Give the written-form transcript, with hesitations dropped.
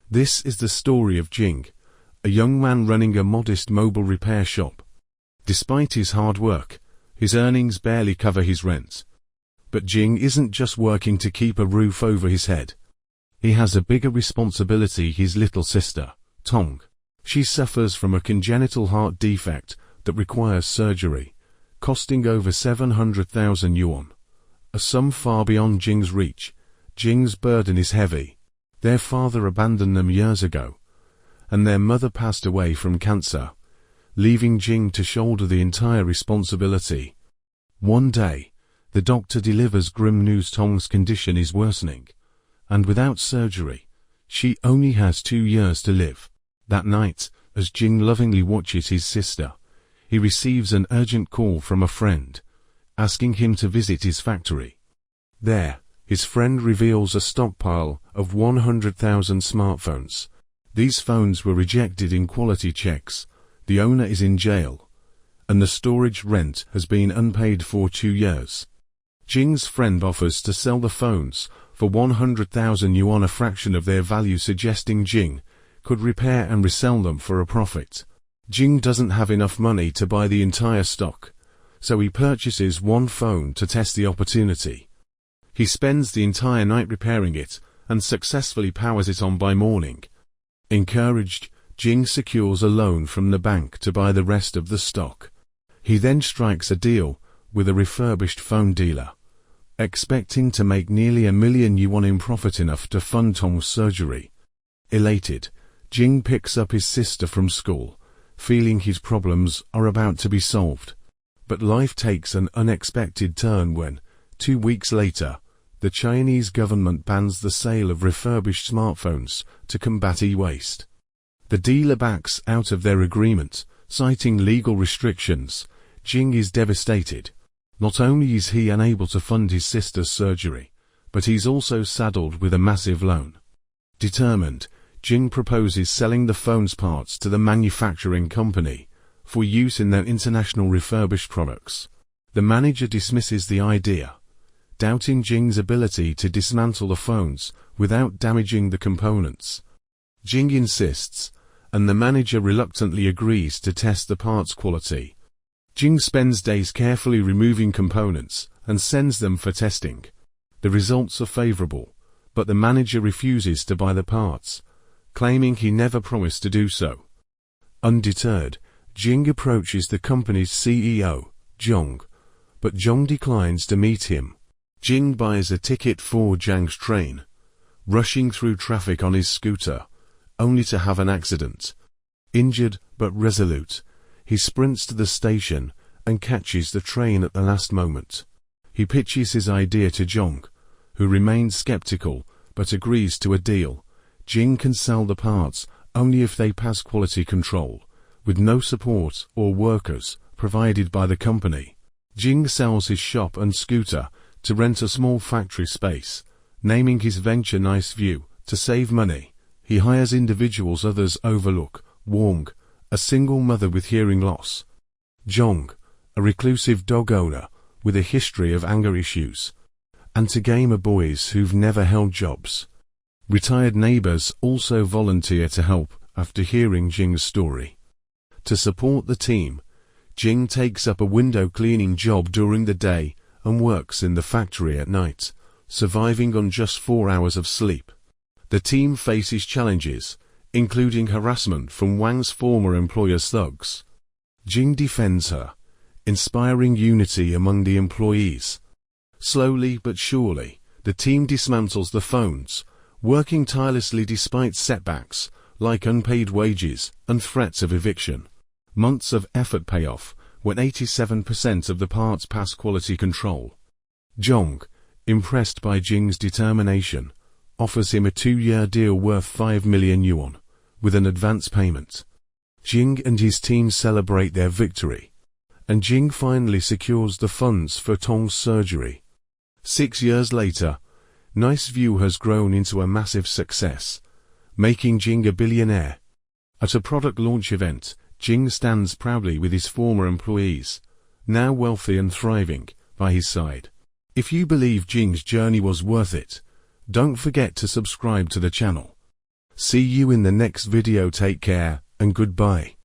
This is the story of Jing, a young man running a modest mobile repair shop. Despite his hard work, his earnings barely cover his rent. But Jing isn't just working to keep a roof over his head. He has a bigger responsibility: his little sister, Tong. She suffers from a congenital heart defect that requires surgery, costing over 700,000 yuan. A sum far beyond Jing's reach. Jing's burden is heavy. Their father abandoned them years ago, and their mother passed away from cancer, leaving Jing to shoulder the entire responsibility. One day, the doctor delivers grim news: Tong's condition is worsening, and without surgery, she only has 2 years to live. That night, as Jing lovingly watches his sister, he receives an urgent call from a friend, asking him to visit his factory. There, his friend reveals a stockpile of 100,000 smartphones. These phones were rejected in quality checks, the owner is in jail, and the storage rent has been unpaid for 2 years. Jing's friend offers to sell the phones for 100,000 yuan, a fraction of their value, suggesting Jing could repair and resell them for a profit. Jing doesn't have enough money to buy the entire stock, so he purchases one phone to test the opportunity. He spends the entire night repairing it and successfully powers it on by morning. Encouraged, Jing secures a loan from the bank to buy the rest of the stock. He then strikes a deal with a refurbished phone dealer, expecting to make nearly 1 million yuan in profit, enough to fund Tong's surgery. Elated, Jing picks up his sister from school, feeling his problems are about to be solved. But life takes an unexpected turn when, 2 weeks later, the Chinese government bans the sale of refurbished smartphones to combat e-waste. The dealer backs out of their agreement, citing legal restrictions. Jing is devastated. Not only is he unable to fund his sister's surgery, but he's also saddled with a massive loan. Determined, Jing proposes selling the phone's parts to the manufacturing company for use in their international refurbished products. The manager dismisses the idea, doubting Jing's ability to dismantle the phones without damaging the components. Jing insists, and the manager reluctantly agrees to test the parts quality. Jing spends days carefully removing components and sends them for testing. The results are favorable, but the manager refuses to buy the parts, claiming he never promised to do so. Undeterred, Jing approaches the company's CEO, Zhong, but Zhong declines to meet him. Jing buys a ticket for Zhang's train, rushing through traffic on his scooter, only to have an accident. Injured but resolute, he sprints to the station and catches the train at the last moment. He pitches his idea to Zhong, who remains skeptical but agrees to a deal. Jing can sell the parts only if they pass quality control, with no support or workers provided by the company. Jing sells his shop and scooter to rent a small factory space, naming his venture Nice View. To save money, he hires individuals others overlook: Wong, a single mother with hearing loss; Zhong, a reclusive dog owner with a history of anger issues; and to gamer boys who've never held jobs. Retired neighbors also volunteer to help after hearing Jing's story. To support the team, Jing takes up a window cleaning job during the day and works in the factory at night, surviving on just 4 hours of sleep. The team faces challenges, including harassment from Wang's former employer thugs. Jing defends her, inspiring unity among the employees. Slowly but surely, the team dismantles the phones, working tirelessly despite setbacks like unpaid wages and threats of eviction. Months of effort pay off when 87% of the parts pass quality control. Zhong, impressed by Jing's determination, offers him a 2-year deal worth 5 million yuan, with an advance payment. Jing and his team celebrate their victory, and Jing finally secures the funds for Tong's surgery. 6 years later, Nice View has grown into a massive success, making Jing a billionaire. At a product launch event, Jing stands proudly with his former employees, now wealthy and thriving, by his side. If you believe Jing's journey was worth it, don't forget to subscribe to the channel. See you in the next video. Take care, and goodbye.